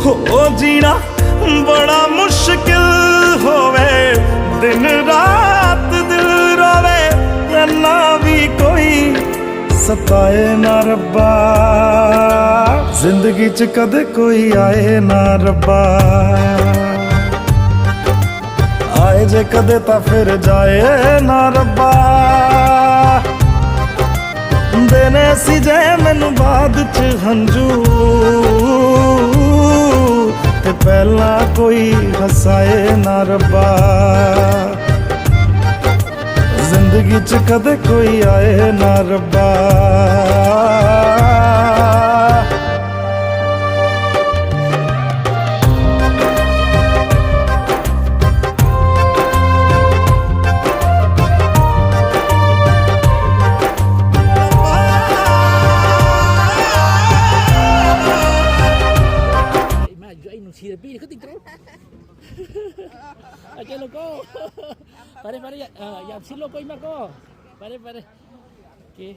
हो जीना बड़ा मुश्किल होवे, दिन रात दिल रोवे, ना भी कोई सताए ना रब्बा, जिंदगी च कदे कोई आए ना रब्बा, आए जे कदे ता फिर जाए ना रब्बा, देने सी जे मैनू बाद च हंजू, ते पहला कोई हसाए ना रब्बा, जिंदगी च कदे कोई आए ना रब्बा। Sirpi ke tinggal. Oke logo. Pare ya silo ko ima ko. Pare. Oke.